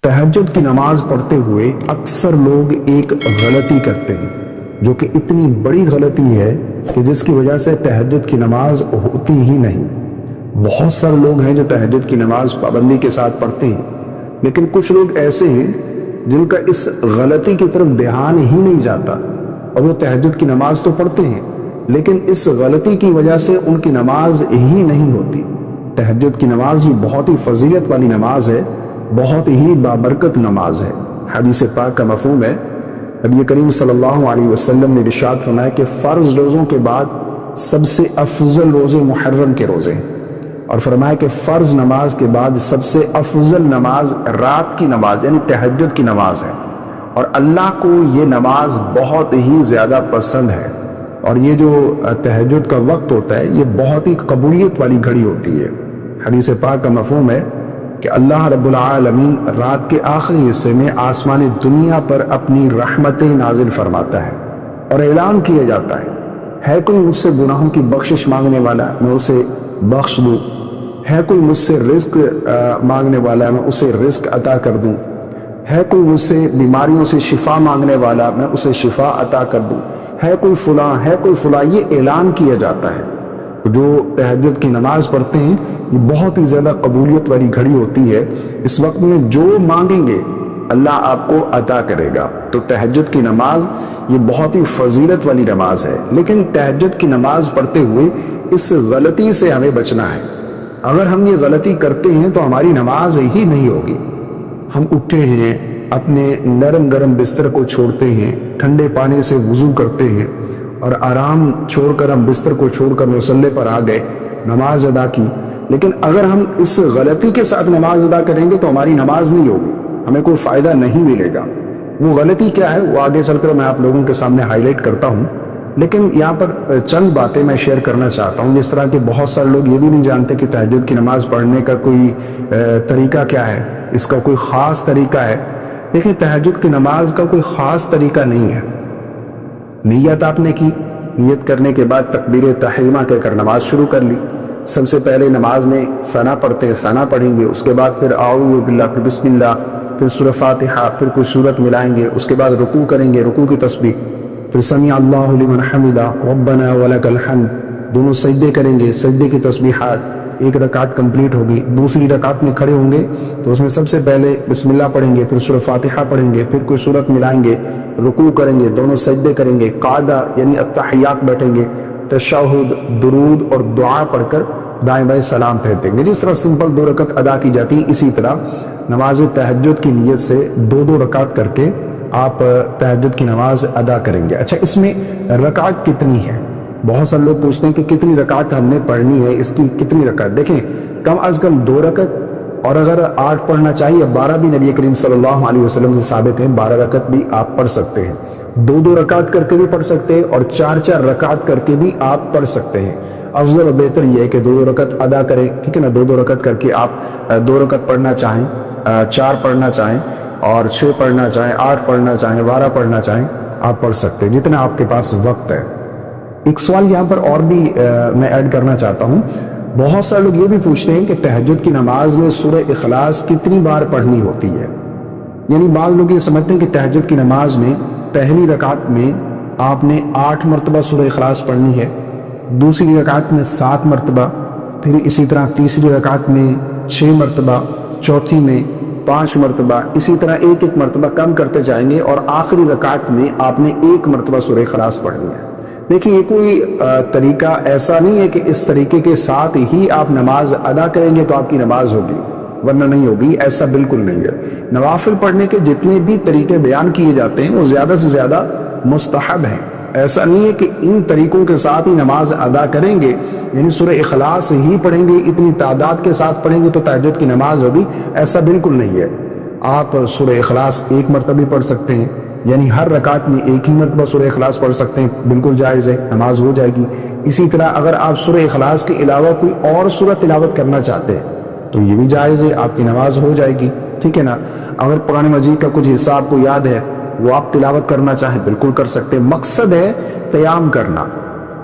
تہجد کی نماز پڑھتے ہوئے اکثر لوگ ایک غلطی کرتے ہیں جو کہ اتنی بڑی غلطی ہے کہ جس کی وجہ سے تہجد کی نماز ہوتی ہی نہیں۔ بہت سارے لوگ ہیں جو تہجد کی نماز پابندی کے ساتھ پڑھتے ہیں، لیکن کچھ لوگ ایسے ہیں جن کا اس غلطی کی طرف دھیان ہی نہیں جاتا، اور وہ تہجد کی نماز تو پڑھتے ہیں لیکن اس غلطی کی وجہ سے ان کی نماز ہی نہیں ہوتی۔ تہجد کی نماز یہ بہت ہی فضیلت والی نماز ہے، بہت ہی بابرکت نماز ہے۔ حدیث پاک کا مفہوم ہے، نبی کریم صلی اللہ علیہ وسلم نے ارشاد فرمایا کہ فرض روزوں کے بعد سب سے افضل روزے محرم کے روزے ہیں، اور فرمایا کہ فرض نماز کے بعد سب سے افضل نماز رات کی نماز یعنی تہجد کی نماز ہے، اور اللہ کو یہ نماز بہت ہی زیادہ پسند ہے۔ اور یہ جو تہجد کا وقت ہوتا ہے یہ بہت ہی قبولیت والی گھڑی ہوتی ہے۔ حدیث پاک کا مفہوم ہے کہ اللہ رب العالمین رات کے آخری حصے میں آسمان دنیا پر اپنی رحمتیں نازل فرماتا ہے، اور اعلان کیا جاتا ہے کوئی مجھ سے گناہوں کی بخشش مانگنے والا میں اسے بخش دوں، ہے کوئی مجھ سے رزق مانگنے والا میں اسے رزق عطا کر دوں، ہے کوئی مجھ سے بیماریوں سے شفا مانگنے والا میں اسے شفا عطا کر دوں، ہے کوئی فلاں ہے کوئی فلاں، یہ اعلان کیا جاتا ہے۔ جو تہجد کی نماز پڑھتے ہیں یہ بہت ہی زیادہ قبولیت والی گھڑی ہوتی ہے، اس وقت میں جو مانگیں گے اللہ آپ کو عطا کرے گا۔ تو تہجد کی نماز یہ بہت ہی فضیلت والی نماز ہے، لیکن تہجد کی نماز پڑھتے ہوئے اس غلطی سے ہمیں بچنا ہے۔ اگر ہم یہ غلطی کرتے ہیں تو ہماری نماز ہی نہیں ہوگی۔ ہم اٹھے ہیں، اپنے نرم گرم بستر کو چھوڑتے ہیں، ٹھنڈے پانی سے وضو کرتے ہیں، اور آرام چھوڑ کر ہم بستر کو چھوڑ کر مصلی پر آ گئے، نماز ادا کی، لیکن اگر ہم اس غلطی کے ساتھ نماز ادا کریں گے تو ہماری نماز نہیں ہوگی، ہمیں کوئی فائدہ نہیں ملے گا۔ وہ غلطی کیا ہے وہ آگے چل کر میں آپ لوگوں کے سامنے ہائی لائٹ کرتا ہوں، لیکن یہاں پر چند باتیں میں شیئر کرنا چاہتا ہوں۔ جس طرح کہ بہت سارے لوگ یہ بھی نہیں جانتے کہ تہجد کی نماز پڑھنے کا کوئی طریقہ کیا ہے، اس کا کوئی خاص طریقہ ہے۔ دیکھیں، تہجد کی نماز کا کوئی خاص طریقہ نہیں ہے۔ نیت آپ نے کی، نیت کرنے کے بعد تکبیر تحریمہ کہہ کر نماز شروع کر لی۔ سب سے پہلے نماز میں ثنا پڑھتے ہیں، ثنا پڑھیں گے، اس کے بعد پھر اعوذ باللہ، پھر بسم اللہ، پھر سورہ فاتحہ، پھر کوئی سورت ملائیں گے، اس کے بعد رکوع کریں گے، رکوع کی تسبیح، پھر سمیع اللہ لمن حمدہ ربنا ولک الحمد، دونوں سجدے کریں گے، سجدے کی تسبیحات۔ ایک رکعت کمپلیٹ ہوگی، دوسری رکعت میں کھڑے ہوں گے تو اس میں سب سے پہلے بسم اللہ پڑھیں گے، پھر سورہ فاتحہ پڑھیں گے، پھر کوئی سورت ملائیں گے، رکوع کریں گے، دونوں سجدے کریں گے، قعدہ یعنی التحیات بیٹھیں گے، تشہد، درود اور دعا پڑھ کر دائیں بائیں سلام پھیر دیں گے۔ جس طرح سمپل 2 رکعت ادا کی جاتی ہے، اسی طرح نماز تہجد کی نیت سے 2 رکعت کر کے آپ تہجد کی نماز ادا کریں گے۔ اچھا، اس میں رکعت کتنی ہے؟ بہت سارے لوگ پوچھتے ہیں کہ کتنی رکعت ہم نے پڑھنی ہے، اس کی کتنی رکعت؟ دیکھیں، کم از کم 2 رکعت، اور اگر 8 پڑھنا چاہیے 12 بھی نبی کریم صلی اللہ علیہ وسلم سے ثابت ہے، 12 رکعت بھی آپ پڑھ سکتے ہیں۔ 2 رکعت کر کے بھی پڑھ سکتے ہیں، اور 4 رکعت کر کے بھی آپ پڑھ سکتے ہیں۔ افضل اور بہتر یہ ہے کہ 2 رکعت ادا کریں، ٹھیک ہے نا؟ 2 رکعت کر کے آپ 2 رکعت پڑھنا چاہیں، 4 پڑھنا چاہیں، اور 6 پڑھنا چاہیں، 8 پڑھنا چاہیں، 12 پڑھنا چاہیں، آپ پڑھ سکتے ہیں جتنا آپ کے پاس وقت ہے۔ ایک سوال یہاں پر اور بھی میں ایڈ کرنا چاہتا ہوں۔ بہت سارے لوگ یہ بھی پوچھتے ہیں کہ تہجد کی نماز میں سورہ اخلاص کتنی بار پڑھنی ہوتی ہے؟ یعنی بعض لوگ یہ سمجھتے ہیں کہ تہجد کی نماز میں پہلی رکعت میں آپ نے 8 مرتبہ سورہ اخلاص پڑھنی ہے، دوسری رکعت میں 7 مرتبہ، پھر اسی طرح تیسری رکعت میں 6 مرتبہ، چوتھی میں 5 مرتبہ، اسی طرح ایک مرتبہ کم کرتے جائیں گے، اور آخری رکعت میں آپ نے 1 مرتبہ سورہ اخلاص پڑھنی ہے۔ دیکھیں، یہ کوئی طریقہ ایسا نہیں ہے کہ اس طریقے کے ساتھ ہی آپ نماز ادا کریں گے تو آپ کی نماز ہوگی ورنہ نہیں ہوگی، ایسا بالکل نہیں ہے۔ نوافل پڑھنے کے جتنے بھی طریقے بیان کیے جاتے ہیں وہ زیادہ سے زیادہ مستحب ہیں۔ ایسا نہیں ہے کہ ان طریقوں کے ساتھ ہی نماز ادا کریں گے، یعنی سورہ اخلاص ہی پڑھیں گے، اتنی تعداد کے ساتھ پڑھیں گے تو تہجد کی نماز ہوگی، ایسا بالکل نہیں ہے۔ آپ سورہ اخلاص 1 مرتبہ بھی پڑھ سکتے ہیں، یعنی ہر رکعت میں 1 ہی مرتبہ سورہ اخلاص پڑھ سکتے ہیں، بالکل جائز ہے، نماز ہو جائے گی۔ اسی طرح اگر آپ سورہ اخلاص کے علاوہ کوئی اور سورت تلاوت کرنا چاہتے ہیں تو یہ بھی جائز ہے، آپ کی نماز ہو جائے گی، ٹھیک ہے نا؟ اگر قرآن مجید کا کچھ حصہ آپ کو یاد ہے وہ آپ تلاوت کرنا چاہیں بالکل کر سکتے ہیں۔ مقصد ہے قیام کرنا،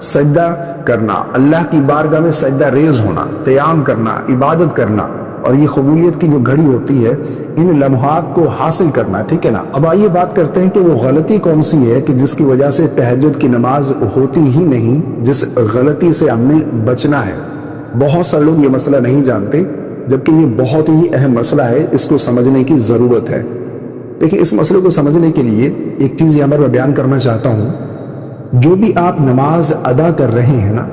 سجدہ کرنا، اللہ کی بارگاہ میں سجدہ ریز ہونا، قیام کرنا، عبادت کرنا، اور یہ قبولیت کی جو گھڑی ہوتی ہے ان لمحات کو حاصل کرنا، ٹھیک ہے نا۔ اب آئیے بات کرتے ہیں کہ وہ غلطی کون سی ہے کہ جس کی وجہ سے تہجد کی نماز ہوتی ہی نہیں، جس غلطی سے ہم نے بچنا ہے۔ بہت سارے لوگ یہ مسئلہ نہیں جانتے، جبکہ یہ بہت ہی اہم مسئلہ ہے، اس کو سمجھنے کی ضرورت ہے۔ دیکھیں، اس مسئلے کو سمجھنے کے لیے ایک چیز یہاں پر میں بیان کرنا چاہتا ہوں۔ جو بھی آپ نماز ادا کر رہے ہیں نا،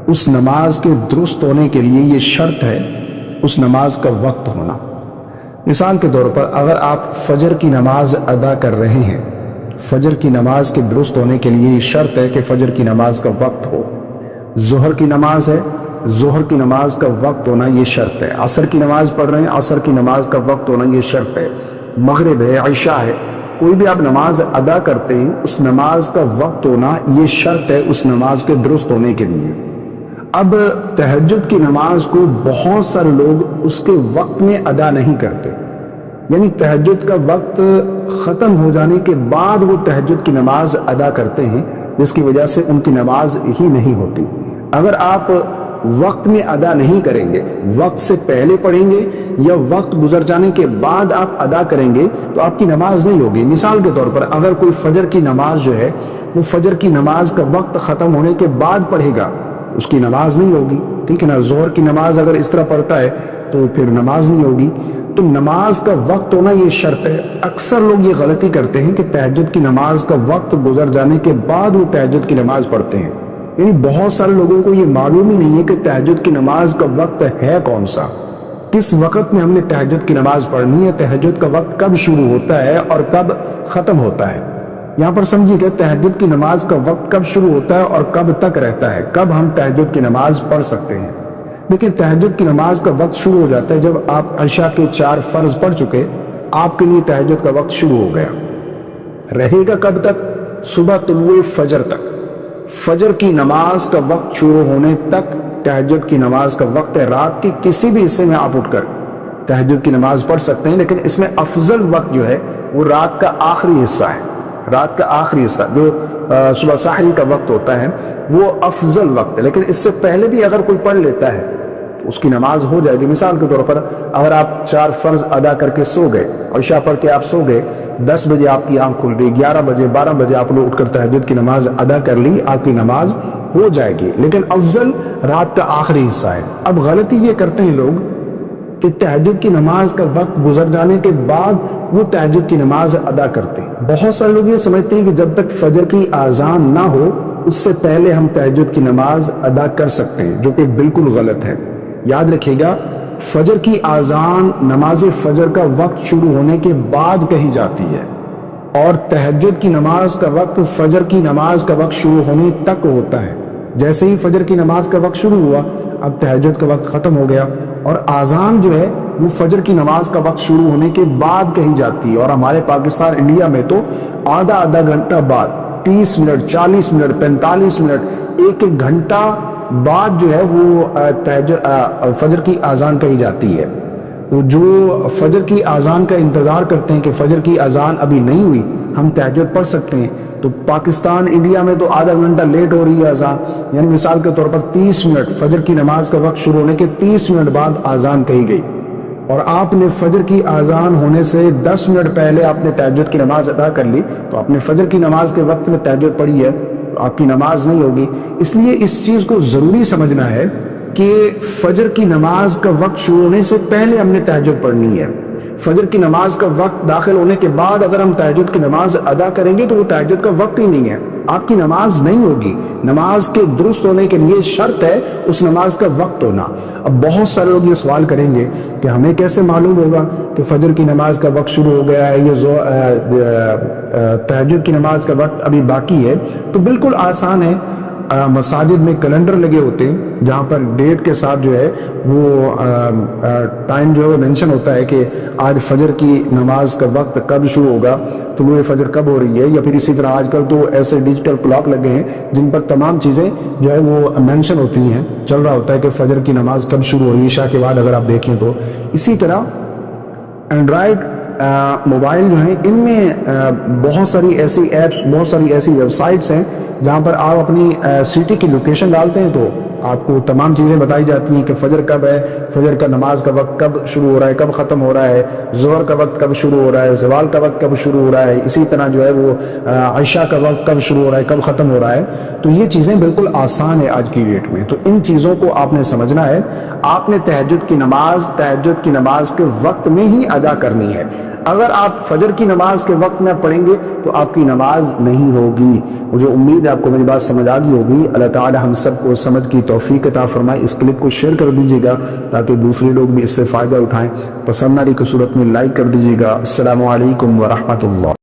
اس نماز کے درست ہونے کے لیے یہ شرط ہے اس نماز کا وقت ہونا۔ مثال کے طور پر اگر آپ فجر کی نماز ادا کر رہے ہیں، فجر کی نماز کے درست ہونے کے لیے یہ شرط ہے کہ فجر کی نماز کا وقت ہو۔ ظہر کی نماز ہے، ظہر کی نماز کا وقت ہونا یہ شرط ہے۔ عصر کی نماز پڑھ رہے ہیں، عصر کی نماز کا وقت ہونا یہ شرط ہے۔ مغرب ہے، عشاء ہے، کوئی بھی آپ نماز ادا کرتے ہیں، اس نماز کا وقت ہونا یہ شرط ہے اس نماز کے درست ہونے کے لیے۔ اب تہجد کی نماز کو بہت سارے لوگ اس کے وقت میں ادا نہیں کرتے، یعنی تہجد کا وقت ختم ہو جانے کے بعد وہ تہجد کی نماز ادا کرتے ہیں، جس کی وجہ سے ان کی نماز ہی نہیں ہوتی۔ اگر آپ وقت میں ادا نہیں کریں گے، وقت سے پہلے پڑھیں گے یا وقت گزر جانے کے بعد آپ ادا کریں گے تو آپ کی نماز نہیں ہوگی۔ مثال کے طور پر اگر کوئی فجر کی نماز جو ہے وہ فجر کی نماز کا وقت ختم ہونے کے بعد پڑھے گا، اس کی نماز نہیں ہوگی، ٹھیک ہے نا۔ ظہر کی نماز اگر اس طرح پڑھتا ہے تو پھر نماز نہیں ہوگی۔ تو نماز کا وقت ہونا یہ شرط ہے۔ اکثر لوگ یہ غلطی کرتے ہیں کہ تہجد کی نماز کا وقت گزر جانے کے بعد وہ تہجد کی نماز پڑھتے ہیں، یعنی بہت سارے لوگوں کو یہ معلوم ہی نہیں ہے کہ تہجد کی نماز کا وقت ہے کون سا، کس وقت میں ہم نے تہجد کی نماز پڑھنی ہے، تہجد کا وقت کب شروع ہوتا ہے اور کب ختم ہوتا ہے۔ یہاں پر سمجھیے کہ تہجد کی نماز کا وقت کب شروع ہوتا ہے اور کب تک رہتا ہے، کب ہم تہجد کی نماز پڑھ سکتے ہیں۔ لیکن تہجد کی نماز کا وقت شروع ہو جاتا ہے جب آپ عشاء کے 4 فرض پڑھ چکے، آپ کے لیے تہجد کا وقت شروع ہو گیا۔ رہے گا کب تک؟ صبح طلوع فجر تک۔ فجر کی نماز کا وقت شروع ہونے تک تہجد کی نماز کا وقت ہے۔ رات کے کسی بھی حصے میں آپ اٹھ کر تہجد کی نماز پڑھ سکتے ہیں، لیکن اس میں افضل وقت جو ہے وہ رات کا آخری حصہ ہے۔ رات کا آخری حصہ جو صبح سحری کا وقت ہوتا ہے وہ افضل وقت ہے، لیکن اس سے پہلے بھی اگر کوئی پڑھ لیتا ہے تو اس کی نماز ہو جائے گی۔ مثال کے طور پر اگر آپ 4 فرض ادا کر کے سو گئے، عشاء پڑھ کے آپ سو گئے، 10 بجے آپ کی آنکھ کھل گئی، 11 بجے 12 بجے آپ لوگ اٹھ کر تہجد کی نماز ادا کر لی، آپ کی نماز ہو جائے گی، لیکن افضل رات کا آخری حصہ ہے۔ اب غلطی یہ کرتے ہیں لوگ کہ تہجد کی نماز کا وقت گزر جانے کے بعد وہ تہجد کی نماز ادا کرتے ہیں۔ بہت سارے لوگ یہ سمجھتے ہیں کہ جب تک فجر کی اذان نہ ہو اس سے پہلے ہم تہجد کی نماز ادا کر سکتے ہیں، جو کہ بالکل غلط ہے۔ یاد رکھیے گا، فجر کی اذان نماز فجر کا وقت شروع ہونے کے بعد کہی جاتی ہے، اور تہجد کی نماز کا وقت فجر کی نماز کا وقت شروع ہونے تک ہوتا ہے۔ جیسے ہی فجر کی نماز کا وقت شروع ہوا، اب تہجد کا وقت ختم ہو گیا، اور اذان جو ہے وہ فجر کی نماز کا وقت شروع ہونے کے بعد کہی جاتی ہے۔ اور ہمارے پاکستان انڈیا میں تو آدھا گھنٹہ بعد، 30 منٹ 40 منٹ 45 منٹ 1 گھنٹہ بعد جو ہے وہ فجر کی اذان کہی جاتی ہے۔ تو جو فجر کی اذان کا انتظار کرتے ہیں کہ فجر کی اذان ابھی نہیں ہوئی، ہم تہجد پڑھ سکتے ہیں، تو پاکستان انڈیا میں تو آدھا گھنٹہ لیٹ ہو رہی ہے اذان، یعنی مثال کے طور پر 30 منٹ فجر کی نماز کا وقت شروع ہونے کے 30 منٹ بعد اذان کہی گئی، اور آپ نے فجر کی اذان ہونے سے 10 منٹ پہلے آپ نے تہجد کی نماز ادا کر لی، تو آپ نے فجر کی نماز کے وقت میں تہجد پڑھی ہے، تو آپ کی نماز نہیں ہوگی۔ اس لیے اس چیز کو ضروری سمجھنا ہے کہ فجر کی نماز کا وقت شروع ہونے سے پہلے ہم نے تہجد پڑھنی ہے۔ فجر کی نماز کا وقت داخل ہونے کے بعد اگر ہم تہجد کی نماز ادا کریں گے تو وہ تہجد کا وقت ہی نہیں ہے، آپ کی نماز نہیں ہوگی۔ نماز کے درست ہونے کے لیے شرط ہے اس نماز کا وقت ہونا۔ اب بہت سارے لوگ یہ سوال کریں گے کہ ہمیں کیسے معلوم ہوگا کہ فجر کی نماز کا وقت شروع ہو گیا ہے یا تہجد کی نماز کا وقت ابھی باقی ہے؟ تو بالکل آسان ہے، مساجد میں کیلنڈر لگے ہوتے ہیں جہاں پر ڈیٹ کے ساتھ جو ہے وہ ٹائم جو ہے وہ مینشن ہوتا ہے کہ آج فجر کی نماز کا وقت کب شروع ہوگا، طلوع فجر کب ہو رہی ہے، یا پھر اسی طرح آج کل تو ایسے ڈیجیٹل کلاک لگے ہیں جن پر تمام چیزیں جو ہے وہ مینشن ہوتی ہیں، چل رہا ہوتا ہے کہ فجر کی نماز کب شروع ہو رہی ہے عشاء کے بعد اگر آپ دیکھیں تو۔ اسی طرح اینڈرائڈ موبائل جو ہیں ان میں بہت ساری ایسی ایپس، بہت ساری ایسی ویب سائٹس ہیں جہاں پر آپ اپنی سٹی کی لوکیشن ڈالتے ہیں تو آپ کو تمام چیزیں بتائی جاتی ہیں کہ فجر کب ہے، فجر کا نماز کا وقت کب شروع ہو رہا ہے، کب ختم ہو رہا ہے، ظہر کا وقت کب شروع ہو رہا ہے، زوال کا وقت کب شروع ہو رہا ہے، اسی طرح جو ہے وہ عشاء کا وقت کب شروع ہو رہا ہے، کب ختم ہو رہا ہے۔ تو یہ چیزیں بالکل آسان ہے آج کی ڈیٹ میں، تو ان چیزوں کو آپ نے سمجھنا ہے۔ آپ نے تہجد کی نماز کے وقت میں ہی ادا کرنی ہے۔ اگر آپ فجر کی نماز کے وقت میں پڑھیں گے تو آپ کی نماز نہیں ہوگی۔ مجھے امید ہے آپ کو میری بات سمجھ آ گئی ہوگی۔ اللہ تعالی ہم سب کو سمجھ کی توفیق عطا فرمائے۔ اس کلپ کو شیئر کر دیجیے گا تاکہ دوسرے لوگ بھی اس سے فائدہ اٹھائیں۔ پسند آنے کی صورت میں لائک کر دیجیے گا۔ السلام علیکم ورحمۃ اللہ۔